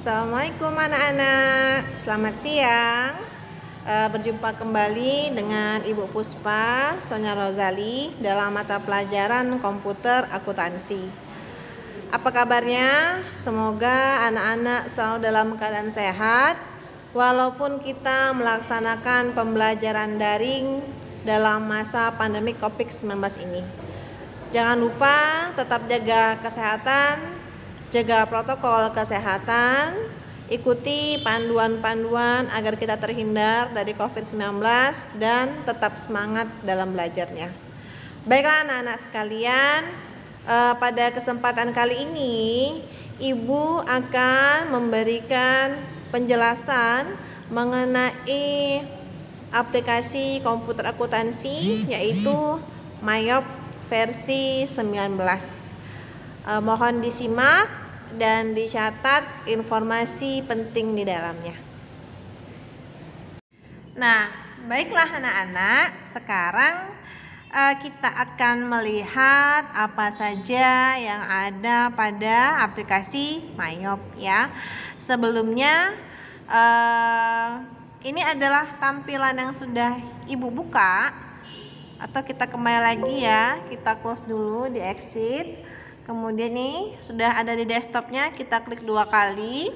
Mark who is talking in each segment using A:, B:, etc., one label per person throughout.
A: Assalamualaikum anak-anak, selamat siang. Berjumpa kembali dengan Ibu Puspa Sonya Rozali dalam mata pelajaran komputer akuntansi. Apa kabarnya? Semoga anak-anak selalu dalam keadaan sehat walaupun kita melaksanakan pembelajaran daring dalam masa pandemi COVID-19 ini. Jangan lupa tetap jaga kesehatan, jaga protokol kesehatan, ikuti panduan-panduan agar kita terhindar dari COVID-19 dan tetap semangat dalam belajarnya. Baiklah anak-anak sekalian, pada kesempatan kali ini Ibu akan memberikan penjelasan mengenai aplikasi komputer akuntansi yaitu Mayop versi 19. Mohon disimak dan dicatat informasi penting di dalamnya. Nah, baiklah anak-anak, sekarang kita akan melihat apa saja yang ada pada aplikasi Mayop ya. Sebelumnya ini adalah tampilan yang sudah Ibu buka, atau kita kembali lagi ya, kita close dulu di exit. Kemudian nih sudah ada di desktopnya, kita klik 2 kali.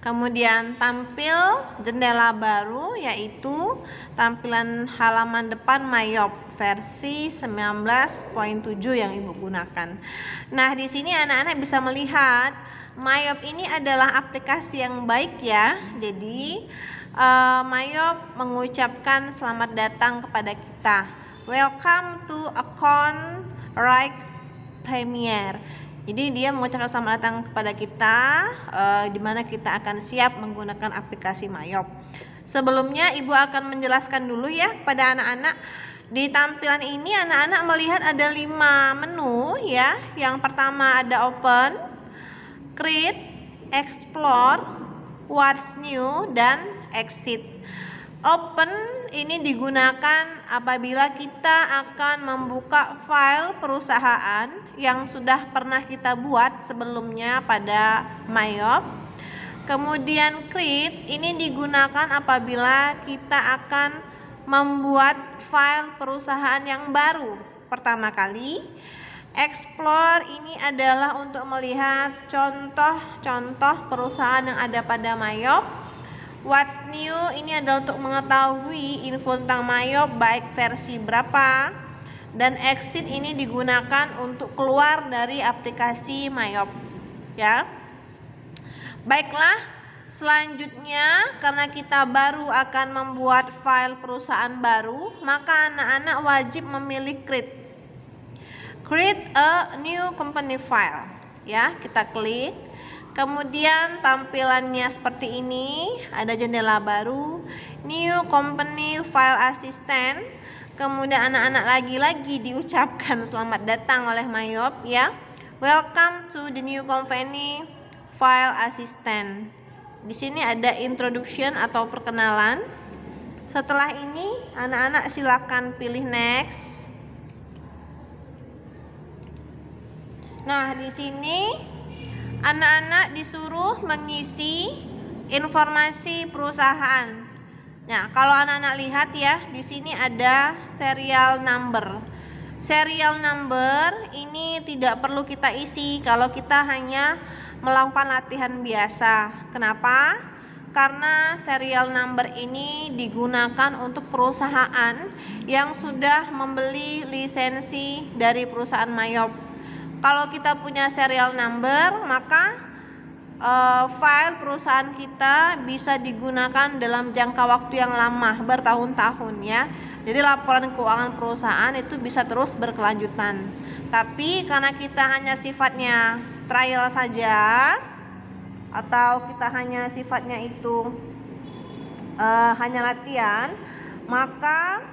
A: Kemudian tampil jendela baru yaitu tampilan halaman depan Mayop versi 19.7 yang Ibu gunakan. Nah, di sini anak-anak bisa melihat Mayop ini adalah aplikasi yang baik ya. Jadi Mayop mengucapkan selamat datang kepada kita. Welcome to account Right Premier. Jadi dia mengucapkan selamat datang kepada kita, di mana kita akan siap menggunakan aplikasi Mayop. Sebelumnya Ibu akan menjelaskan dulu ya pada anak-anak. Di tampilan ini anak-anak melihat ada 5 menu ya. Yang pertama ada Open, Create, Explore, What's New, dan Exit. Open ini digunakan apabila kita akan membuka file perusahaan yang sudah pernah kita buat sebelumnya pada Mayop. Kemudian Create ini digunakan apabila kita akan membuat file perusahaan yang baru pertama kali. Explore ini adalah untuk melihat contoh-contoh perusahaan yang ada pada Mayop. What's New ini adalah untuk mengetahui info tentang Mayop baik versi berapa. Dan Exit ini digunakan untuk keluar dari aplikasi Mayop ya. Baiklah, selanjutnya karena kita baru akan membuat file perusahaan baru, maka anak-anak wajib memilih Create a new company file ya. Kita klik. Kemudian tampilannya seperti ini, ada jendela baru, New Company File Assistant. Kemudian anak-anak lagi-lagi diucapkan selamat datang oleh Mayop ya. Welcome to the new company File Assistant. Di sini ada introduction atau perkenalan. Setelah ini anak-anak silakan pilih next. Nah, di sini anak-anak disuruh mengisi informasi perusahaan. Nah, kalau anak-anak lihat ya, di sini ada serial number. Serial number ini tidak perlu kita isi kalau kita hanya melakukan latihan biasa. Kenapa? Karena serial number ini digunakan untuk perusahaan yang sudah membeli lisensi dari perusahaan Mayop. Kalau kita punya serial number, maka file perusahaan kita bisa digunakan dalam jangka waktu yang lama, bertahun-tahun ya. Jadi laporan keuangan perusahaan itu bisa terus berkelanjutan. Tapi karena kita hanya sifatnya trial saja, atau kita hanya sifatnya itu hanya latihan, maka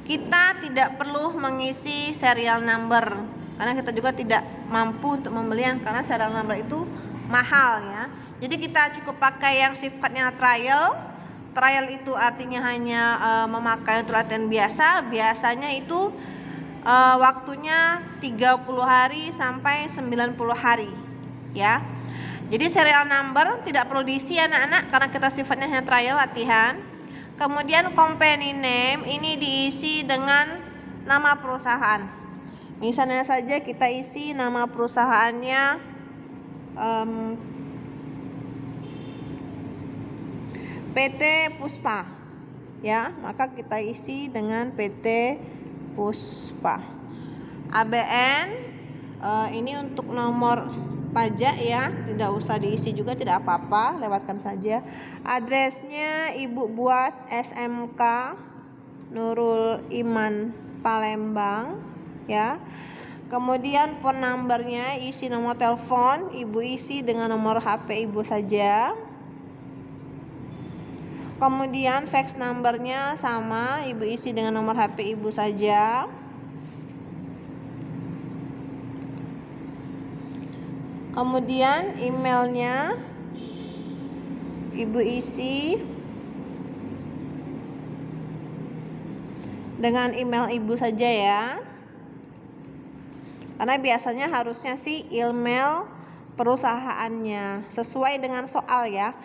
A: kita tidak perlu mengisi serial number karena kita juga tidak mampu untuk membeli karena serial number itu mahal ya. Jadi kita cukup pakai yang sifatnya trial. Trial itu artinya hanya memakai untuk latihan biasa. Biasanya itu waktunya 30 hari sampai 90 hari ya. Jadi serial number tidak perlu diisi anak-anak karena kita sifatnya hanya trial latihan. Kemudian company name ini diisi dengan nama perusahaan. Misalnya saja kita isi nama perusahaannya PT Puspa ya, maka kita isi dengan PT Puspa. ABN ini untuk nomor pajak ya, tidak usah diisi juga, tidak apa-apa, lewatkan saja. Adresnya ibu buat SMK Nurul Iman Palembang ya. Kemudian phone numbernya isi nomor telepon, ibu isi dengan nomor HP ibu saja. Kemudian fax numbernya sama, ibu isi dengan nomor HP ibu saja. Kemudian emailnya ibu isi dengan email ibu saja ya, karena biasanya harusnya sih email perusahaannya sesuai dengan soal ya.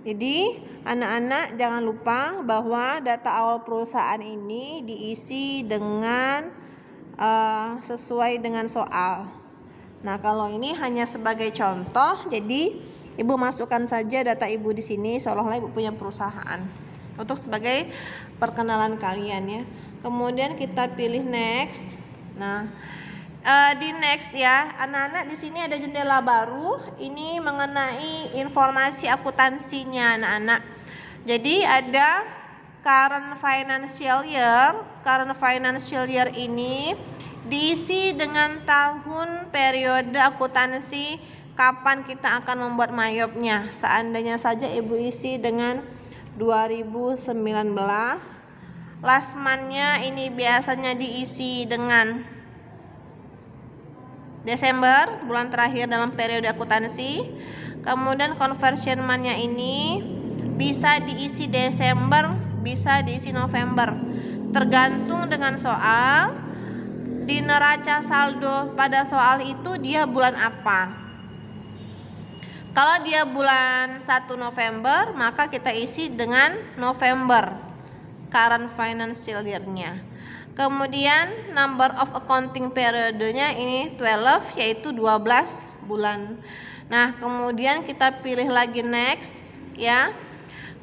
A: Jadi anak-anak jangan lupa bahwa data awal perusahaan ini diisi dengan sesuai dengan soal. Nah, kalau ini hanya sebagai contoh, jadi ibu masukkan saja data ibu di sini seolah-olah ibu punya perusahaan untuk sebagai perkenalan kalian ya. Kemudian kita pilih next. Nah, di next ya, anak-anak di sini ada jendela baru. Ini mengenai informasi akuntansinya anak-anak. Jadi ada current financial year. Current financial year ini diisi dengan tahun periode akuntansi kapan kita akan membuat mayopnya. Seandainya saja ibu isi dengan 2019, last month-nya ini biasanya diisi dengan Desember, bulan terakhir dalam periode akuntansi. Kemudian conversion month-nya ini bisa diisi Desember, bisa diisi November, tergantung dengan soal. Di neraca saldo pada soal itu dia bulan apa. Kalau dia bulan 1 November, maka kita isi dengan November current financial year-nya. Kemudian number of accounting periodenya ini 12, yaitu 12 bulan. Nah, kemudian kita pilih lagi next ya.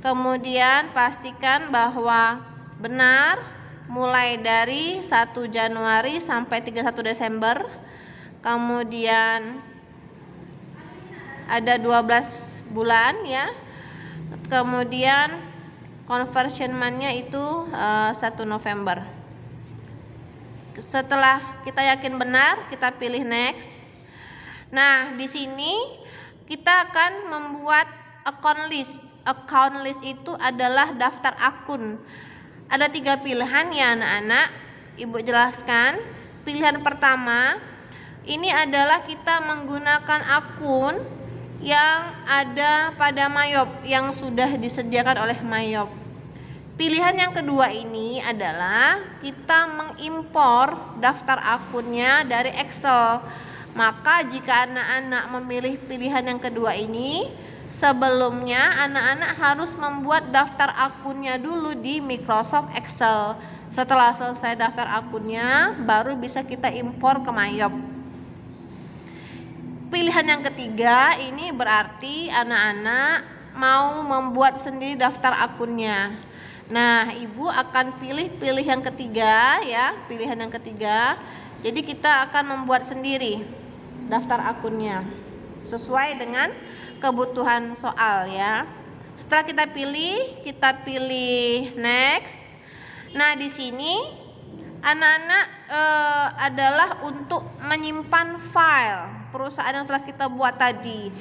A: Kemudian pastikan bahwa benar mulai dari 1 Januari sampai 31 Desember. Kemudian ada 12 bulan ya. Kemudian conversion month-nya itu 1 November. Setelah kita yakin benar, kita pilih next. Nah, di sini kita akan membuat account list. Account list itu adalah daftar akun. Ada 3 pilihan ya anak-anak, ibu jelaskan. Pilihan pertama, ini adalah kita menggunakan akun yang ada pada Mayop, yang sudah disediakan oleh Mayop. Pilihan yang kedua ini adalah kita mengimpor daftar akunnya dari Excel. Maka jika anak-anak memilih pilihan yang kedua ini, sebelumnya anak-anak harus membuat daftar akunnya dulu di Microsoft Excel. Setelah selesai daftar akunnya, baru bisa kita impor ke Mayop. Pilihan yang ketiga ini berarti anak-anak mau membuat sendiri daftar akunnya. Nah, ibu akan pilih yang ketiga ya, pilihan yang ketiga. Jadi kita akan membuat sendiri daftar akunnya sesuai dengan kebutuhan soal ya. Setelah kita pilih next. Nah, di sini anak-anak adalah untuk menyimpan file perusahaan yang telah kita buat tadi.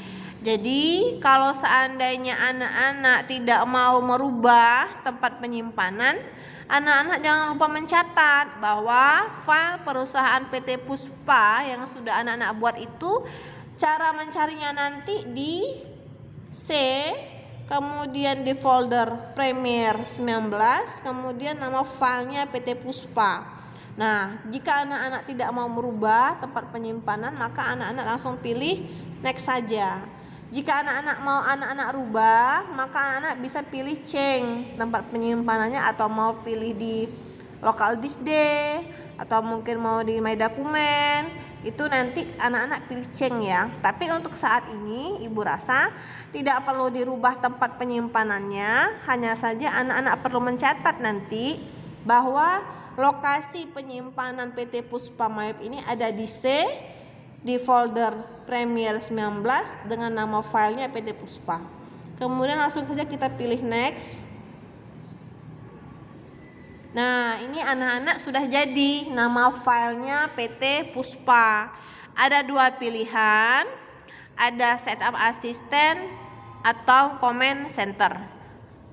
A: Jadi kalau seandainya anak-anak tidak mau merubah tempat penyimpanan, anak-anak jangan lupa mencatat bahwa file perusahaan PT Puspa yang sudah anak-anak buat itu, cara mencarinya nanti di C, kemudian di folder Premier 19, kemudian nama filenya PT Puspa. Nah, jika anak-anak tidak mau merubah tempat penyimpanan, maka anak-anak langsung pilih next saja. Jika anak-anak rubah, maka anak-anak bisa pilih change tempat penyimpanannya, atau mau pilih di local disk D, atau mungkin mau di my dokumen. Itu nanti anak-anak pilih change ya. Tapi untuk saat ini Ibu rasa tidak perlu dirubah tempat penyimpanannya, hanya saja anak-anak perlu mencatat nanti bahwa lokasi penyimpanan PT Puspa Mayop ini ada di C, di folder Premier 19 dengan nama filenya PT Puspa. Kemudian langsung saja kita pilih next. Nah, ini anak-anak sudah jadi nama filenya PT Puspa. Ada dua pilihan, ada setup assistant atau command center.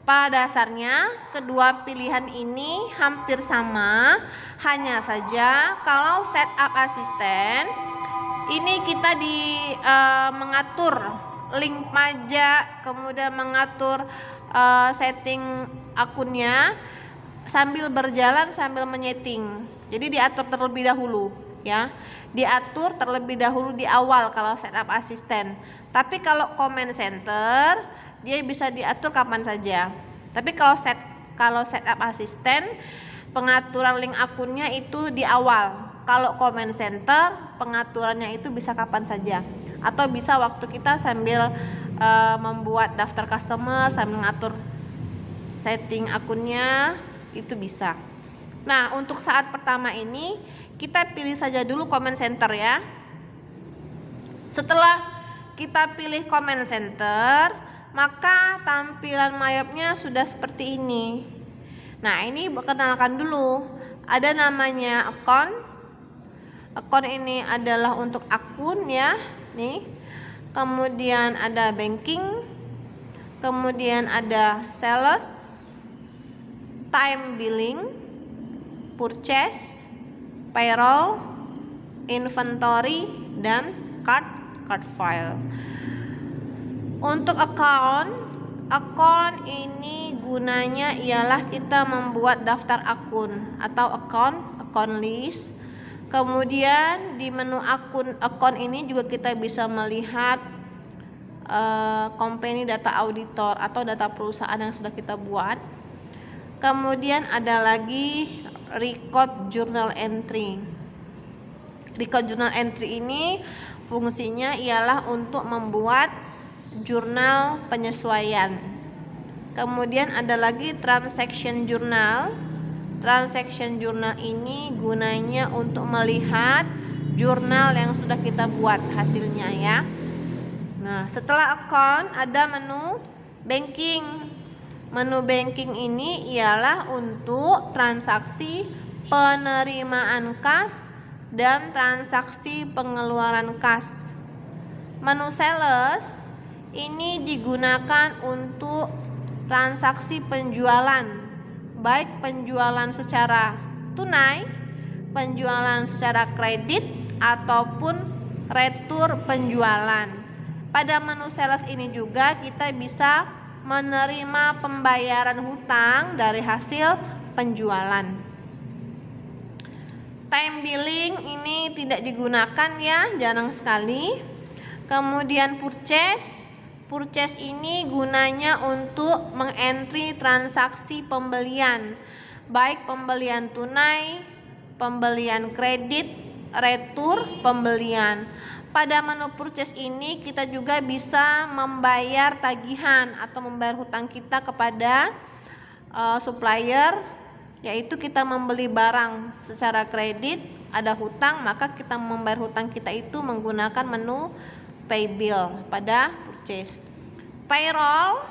A: Pada dasarnya kedua pilihan ini hampir sama, hanya saja kalau setup assistant ini kita mengatur link pajak, kemudian mengatur setting akunnya sambil berjalan sambil menyeting. Jadi diatur terlebih dahulu ya. Diatur terlebih dahulu di awal kalau setup assistant. Tapi kalau command center dia bisa diatur kapan saja. Tapi kalau setup assistant pengaturan link akunnya itu di awal. Kalau command center pengaturannya itu bisa kapan saja, atau bisa waktu kita sambil membuat daftar customer sambil ngatur setting akunnya itu bisa. Nah, untuk saat pertama ini kita pilih saja dulu command center ya. Setelah kita pilih command center, maka tampilan Mayopnya sudah seperti ini. Nah, ini perkenalkan dulu. Ada namanya account. Account ini adalah untuk akun ya, nih. Kemudian ada banking. Kemudian ada sales, time billing, purchase, payroll, inventory, dan card file. Untuk account ini gunanya ialah kita membuat daftar akun atau account list. Kemudian di menu account ini juga kita bisa melihat company data auditor atau data perusahaan yang sudah kita buat. Kemudian ada lagi record journal entry. Record journal entry ini fungsinya ialah untuk membuat jurnal penyesuaian. Kemudian ada lagi transaction journal. Transaction journal ini gunanya untuk melihat jurnal yang sudah kita buat hasilnya ya. Nah, setelah account ada menu banking. Menu banking ini ialah untuk transaksi penerimaan kas dan transaksi pengeluaran kas. Menu sales ini digunakan untuk transaksi penjualan, baik penjualan secara tunai, penjualan secara kredit, ataupun retur penjualan. Pada menu sales ini juga kita bisa menerima pembayaran hutang dari hasil penjualan. Time billing ini tidak digunakan ya, jarang sekali. Kemudian purchase ini gunanya untuk mengentry transaksi pembelian, baik pembelian tunai, pembelian kredit, retur pembelian. Pada menu purchase ini kita juga bisa membayar tagihan atau membayar hutang kita kepada supplier, yaitu kita membeli barang secara kredit, ada hutang, maka kita membayar hutang kita itu menggunakan menu pay bill pada purchase. Payroll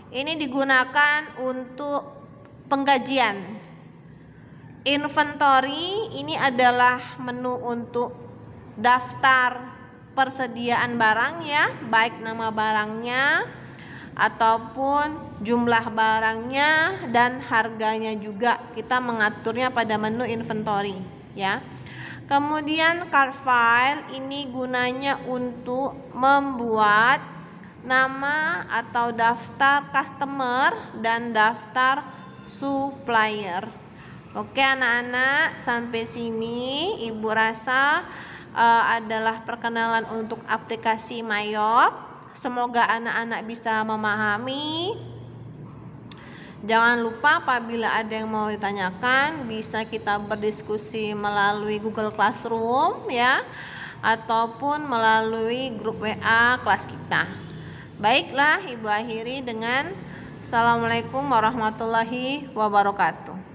A: ini digunakan untuk penggajian. Inventory ini adalah menu untuk daftar persediaan barang ya, baik nama barangnya ataupun jumlah barangnya dan harganya juga kita mengaturnya pada menu inventory ya. Kemudian card file ini gunanya untuk membuat nama atau daftar customer dan daftar supplier. Oke anak-anak, sampai sini Ibu rasa adalah perkenalan untuk aplikasi Mayop. Semoga anak-anak bisa memahami. Jangan lupa apabila ada yang mau ditanyakan bisa kita berdiskusi melalui Google Classroom ya, ataupun melalui grup WA kelas kita. Baiklah, Ibu akhiri dengan Assalamualaikum warahmatullahi wabarakatuh.